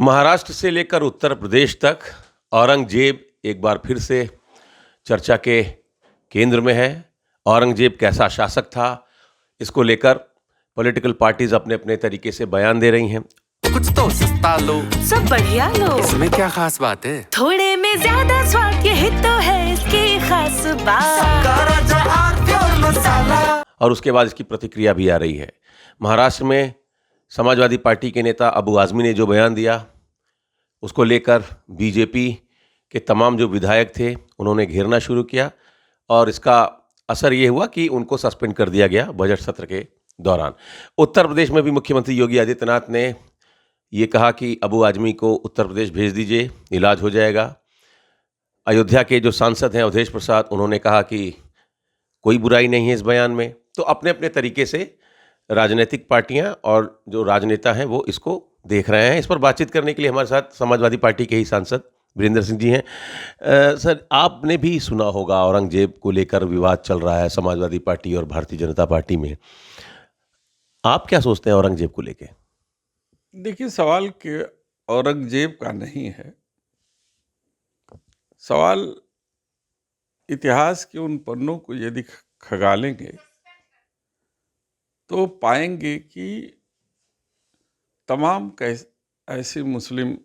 महाराष्ट्र से लेकर उत्तर प्रदेश तक औरंगजेब एक बार फिर से चर्चा के केंद्र में है। औरंगजेब कैसा शासक था, इसको लेकर पॉलिटिकल पार्टीज अपने अपने तरीके से बयान दे रही हैं। कुछ तो सस्ता लो, सब बढ़िया लो, इसमें क्या खास बात है? थोड़े में ज्यादा स्वाद, यही तो है इसकी खास बात। और उसके बाद इसकी प्रतिक्रिया भी आ रही है। महाराष्ट्र में समाजवादी पार्टी के नेता अबू आज़मी ने जो बयान दिया, उसको लेकर बीजेपी के तमाम जो विधायक थे उन्होंने घेरना शुरू किया और इसका असर ये हुआ कि उनको सस्पेंड कर दिया गया बजट सत्र के दौरान। उत्तर प्रदेश में भी मुख्यमंत्री योगी आदित्यनाथ ने ये कहा कि अबू आज़मी को उत्तर प्रदेश भेज दीजिए, इलाज हो जाएगा। अयोध्या के जो सांसद हैं अवधेश प्रसाद, उन्होंने कहा कि कोई बुराई नहीं है इस बयान में। तो अपने अपने तरीके से राजनीतिक पार्टियां और जो राजनेता हैं वो इसको देख रहे हैं। इस पर बातचीत करने के लिए हमारे साथ समाजवादी पार्टी के ही सांसद वीरेंद्र सिंह जी हैं। सर, आपने भी सुना होगा औरंगजेब को लेकर विवाद चल रहा है समाजवादी पार्टी और भारतीय जनता पार्टी में। आप क्या सोचते हैं औरंगजेब को लेके? देखिए, सवाल के औरंगजेब का नहीं है, सवाल इतिहास के उन पन्नों को यदि खंगालेंगे तो पाएंगे कि तमाम ऐसे मुस्लिम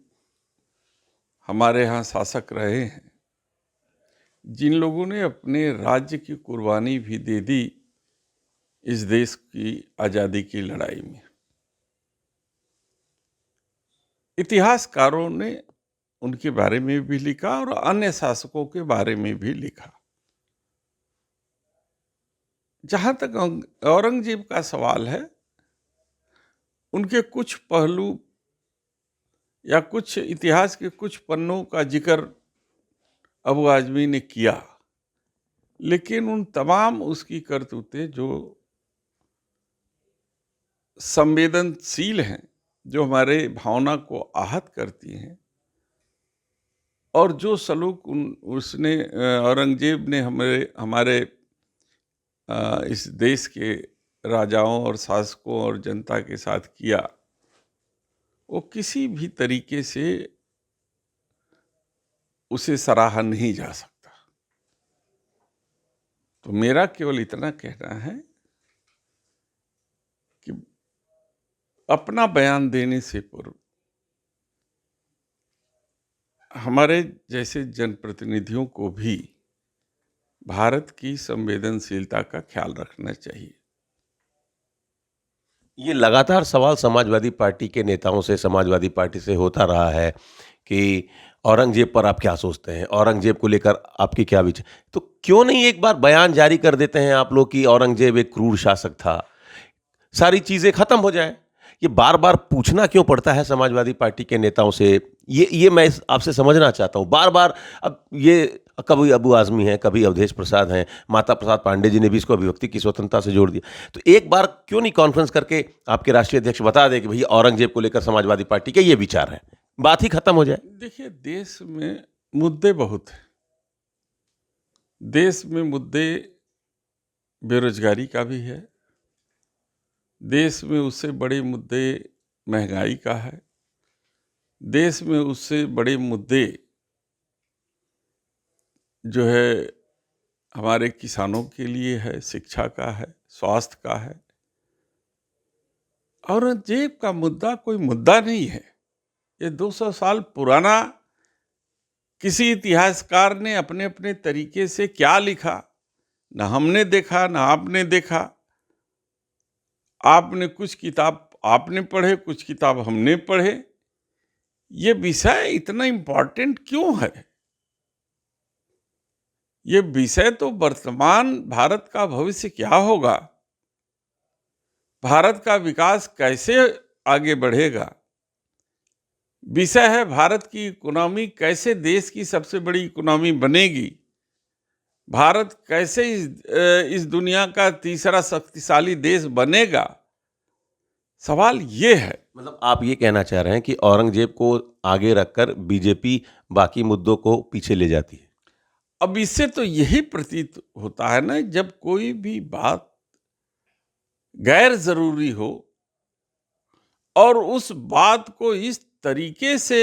हमारे यहाँ शासक रहे हैं जिन लोगों ने अपने राज्य की कुर्बानी भी दे दी इस देश की आज़ादी की लड़ाई में। इतिहासकारों ने उनके बारे में भी लिखा और अन्य शासकों के बारे में भी लिखा। जहाँ तक औरंगजेब का सवाल है, उनके कुछ पहलू या कुछ इतिहास के कुछ पन्नों का जिक्र अबू आज़मी ने किया, लेकिन उन तमाम उसकी करतूतें जो संवेदनशील हैं, जो हमारे भावना को आहत करती हैं, और जो सलूक उसने औरंगजेब ने हमारे इस देश के राजाओं और शासकों और जनता के साथ किया, वो किसी भी तरीके से उसे सराहा नहीं जा सकता। तो मेरा केवल इतना कहना है कि अपना बयान देने से पूर्व हमारे जैसे जनप्रतिनिधियों को भी भारत की संवेदनशीलता का ख्याल रखना चाहिए। ये लगातार सवाल समाजवादी पार्टी के नेताओं से, समाजवादी पार्टी से होता रहा है कि औरंगजेब पर आप क्या सोचते हैं, औरंगजेब को लेकर आपकी क्या विचार। तो क्यों नहीं एक बार बयान जारी कर देते हैं आप लोग कि औरंगजेब एक क्रूर शासक था, सारी चीज़ें खत्म हो जाए। ये बार बार पूछना क्यों पड़ता है समाजवादी पार्टी के नेताओं से? ये मैं आपसे समझना चाहता हूँ। बार बार अब ये कभी अबू आज़मी हैं, कभी अवधेश प्रसाद हैं, माता प्रसाद पांडे जी ने भी इसको अभिव्यक्ति की स्वतंत्रता से जोड़ दिया। तो एक बार क्यों नहीं कॉन्फ्रेंस करके आपके राष्ट्रीय अध्यक्ष बता दें कि भैया औरंगजेब को लेकर समाजवादी पार्टी के ये विचार हैं, बात ही खत्म हो जाए। देखिए, देश में मुद्दे बहुत हैं। देश में मुद्दे बेरोजगारी का भी है, देश में उससे बड़े मुद्दे महंगाई का है, देश में उससे बड़े मुद्दे जो है हमारे किसानों के लिए है, शिक्षा का है, स्वास्थ्य का है। औरंगजेब का मुद्दा कोई मुद्दा नहीं है। ये 200 साल पुराना किसी इतिहासकार ने अपने अपने तरीके से क्या लिखा, ना हमने देखा ना आपने देखा। आपने कुछ किताब आपने पढ़े, कुछ किताब हमने पढ़े। ये विषय इतना इम्पोर्टेंट क्यों है? ये विषय तो वर्तमान भारत का भविष्य क्या होगा, भारत का विकास कैसे आगे बढ़ेगा, विषय है भारत की इकोनॉमी कैसे देश की सबसे बड़ी इकोनॉमी बनेगी, भारत कैसे इस दुनिया का तीसरा शक्तिशाली देश बनेगा। सवाल ये है। मतलब आप ये कहना चाह रहे हैं कि औरंगजेब को आगे रखकर बीजेपी बाकी मुद्दों को पीछे ले जाती है? अब इससे तो यही प्रतीत होता है ना, जब कोई भी बात गैर जरूरी हो और उस बात को इस तरीके से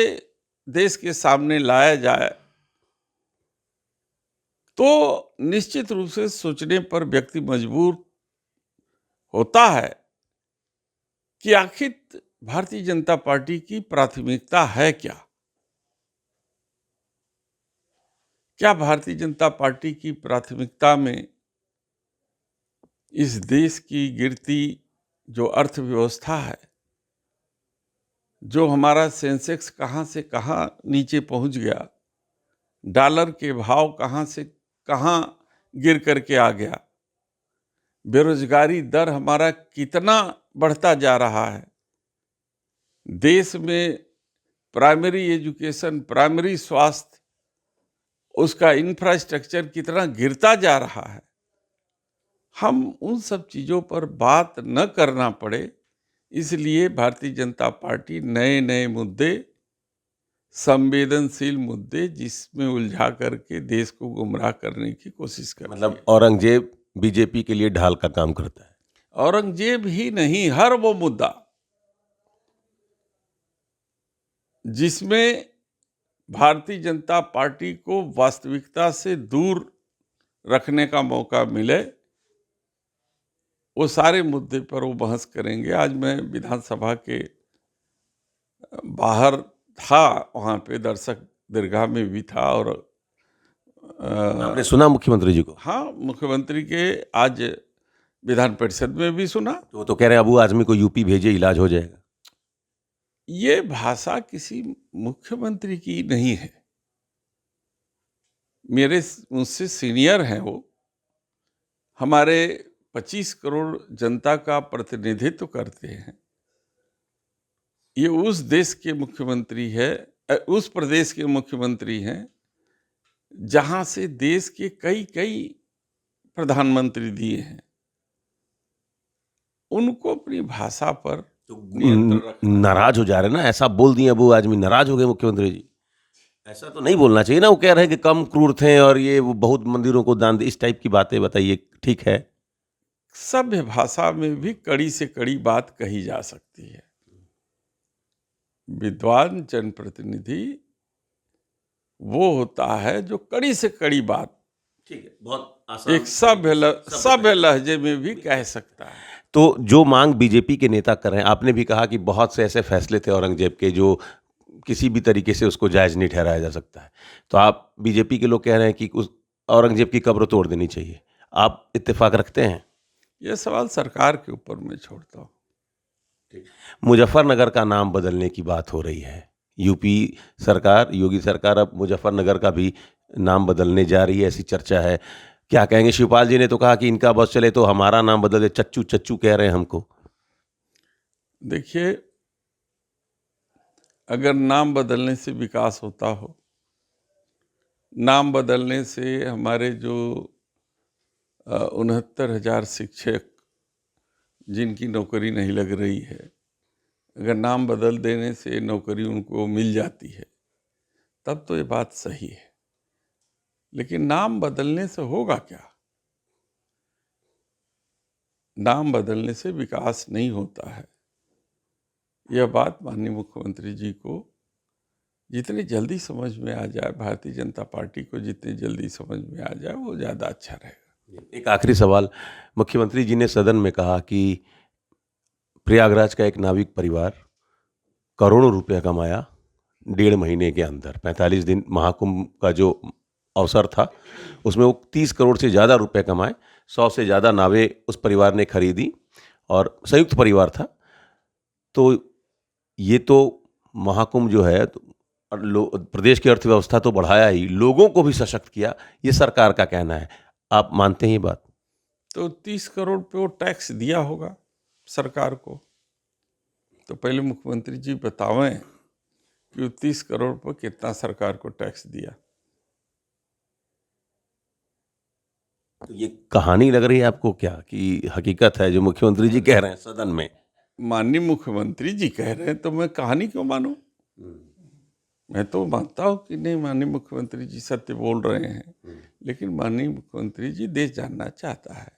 देश के सामने लाया जाए तो निश्चित रूप से सोचने पर व्यक्ति मजबूर होता है कि आखिर भारतीय जनता पार्टी की प्राथमिकता है क्या? क्या भारतीय जनता पार्टी की प्राथमिकता में इस देश की गिरती जो अर्थव्यवस्था है, जो हमारा सेंसेक्स कहाँ से कहाँ नीचे पहुंच गया, डॉलर के भाव कहाँ से कहाँ गिर करके आ गया, बेरोजगारी दर हमारा कितना बढ़ता जा रहा है, देश में प्राइमरी एजुकेशन, प्राइमरी स्वास्थ्य, उसका इंफ्रास्ट्रक्चर कितना गिरता जा रहा है, हम उन सब चीज़ों पर बात न करना पड़े, इसलिए भारतीय जनता पार्टी नए नए मुद्दे, संवेदनशील मुद्दे जिसमें उलझा करके देश को गुमराह करने की कोशिश कर रही है। मतलब औरंगजेब बीजेपी के लिए ढाल का काम करता है। औरंगजेब ही नहीं, हर वो मुद्दा जिसमें भारतीय जनता पार्टी को वास्तविकता से दूर रखने का मौका मिले, वो सारे मुद्दे पर वो बहस करेंगे। आज मैं विधानसभा के बाहर था, वहाँ पे दर्शक दीर्घा में भी था, और आपने सुना मुख्यमंत्री जी को? हाँ, मुख्यमंत्री के आज विधान परिषद में भी सुना। तो वो तो कह रहे हैं अबू आजमी को यूपी भेजे, इलाज हो जाएगा। ये भाषा किसी मुख्यमंत्री की नहीं है। मुझसे सीनियर हैं वो, हमारे 25 करोड़ जनता का प्रतिनिधित्व करते हैं। ये उस देश के मुख्यमंत्री है, उस प्रदेश के मुख्यमंत्री हैं जहां से देश के कई कई प्रधानमंत्री दिए हैं। उनको अपनी भाषा पर नाराज हो जा रहे हैं ना, ऐसा बोल दिए अबू आजमी, नाराज हो गए मुख्यमंत्री जी। ऐसा तो नहीं बोलना चाहिए ना। वो कह रहे हैं कि कम क्रूर थे और ये वो बहुत मंदिरों को दान दे, इस टाइप की बातें बताइए, ठीक है? सभ्य भाषा में भी कड़ी से कड़ी बात कही जा सकती है। विद्वान जनप्रतिनिधि वो होता है जो कड़ी से कड़ी बात, ठीक है, बहुत आसान, एक सभ्य लहजे में भी कह सकता है। तो जो मांग बीजेपी के नेता कर रहे हैं, आपने भी कहा कि बहुत से ऐसे फैसले थे औरंगजेब के जो किसी भी तरीके से उसको जायज़ नहीं ठहराया जा सकता है, तो आप बीजेपी के लोग कह रहे हैं कि उस औरंगजेब की कब्र तोड़ देनी चाहिए। आप इत्तेफाक रखते हैं? यह सवाल सरकार के ऊपर मैं छोड़ता हूँ। मुजफ्फरनगर का नाम बदलने की बात हो रही है। यूपी सरकार, योगी सरकार अब मुजफ्फरनगर का भी नाम बदलने जा रही है, ऐसी चर्चा है। क्या कहेंगे? शिवपाल जी ने तो कहा कि इनका बस चले तो हमारा नाम बदल दे, चच्चू चच्चू कह रहे हैं हमको। देखिए, अगर नाम बदलने से विकास होता हो, नाम बदलने से हमारे जो 69,000 शिक्षक जिनकी नौकरी नहीं लग रही है, अगर नाम बदल देने से नौकरी उनको मिल जाती है, तब तो ये बात सही है। लेकिन नाम बदलने से होगा क्या? नाम बदलने से विकास नहीं होता है। यह बात माननीय मुख्यमंत्री जी को जितनी जल्दी समझ में आ जाए, भारतीय जनता पार्टी को जितनी जल्दी समझ में आ जाए, वो ज़्यादा अच्छा रहेगा। एक आखिरी सवाल, मुख्यमंत्री जी ने सदन में कहा कि प्रयागराज का एक नाविक परिवार करोड़ों रुपया कमाया 1.5 महीने के अंदर। 45 दिन महाकुंभ का जो अवसर था उसमें वो 30 करोड़ से ज़्यादा रुपए कमाए। 100 से ज़्यादा नावें उस परिवार ने खरीदी और संयुक्त परिवार था। तो ये तो महाकुंभ जो है तो प्रदेश की अर्थव्यवस्था तो बढ़ाया ही, लोगों को भी सशक्त किया, ये सरकार का कहना है। आप मानते हैं ये बात? तो 30 करोड़ पे वो टैक्स दिया होगा सरकार को। तो पहले मुख्यमंत्री जी बतावें कि वो 30 करोड़ पर कितना सरकार को टैक्स दिया। तो ये कहानी लग रही है आपको क्या कि हकीकत है जो मुख्यमंत्री जी कह रहे हैं सदन में? माननीय मुख्यमंत्री जी कह रहे हैं तो मैं कहानी क्यों मानूं? मैं तो मानता हूं कि नहीं, माननीय मुख्यमंत्री जी सत्य बोल रहे हैं। लेकिन माननीय मुख्यमंत्री जी देश जानना चाहता है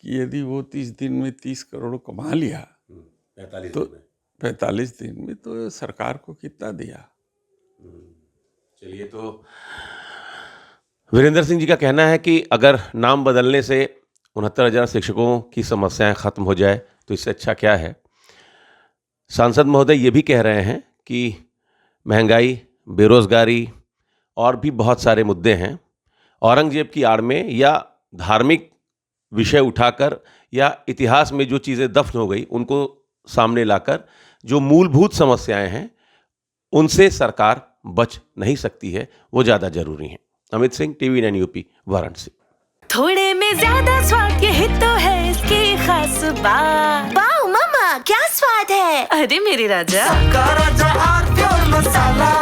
कि यदि वो 30 दिन में 30 करोड़ कमा लिया, 45 तो 45 दिन में तो सरकार को कितना दिया। चलिए, तो वीरेंद्र सिंह जी का कहना है कि अगर नाम बदलने से 69,000 शिक्षकों की समस्याएं खत्म हो जाए तो इससे अच्छा क्या है। सांसद महोदय ये भी कह रहे हैं कि महंगाई, बेरोजगारी और भी बहुत सारे मुद्दे हैं। औरंगजेब की आड़ में या धार्मिक विषय उठाकर या इतिहास में जो चीज़ें दफन हो गई उनको सामने लाकर जो मूलभूत समस्याएं हैं उनसे सरकार बच नहीं सकती है, वो ज़्यादा जरूरी हैं। Amit Singh, TV 9 UP, Varanasi. थोड़े में ज्यादा स्वाद, यही तो है इसकी खास बात। वाओ मम्मा, क्या स्वाद है। अरे मेरे राजा, मसाला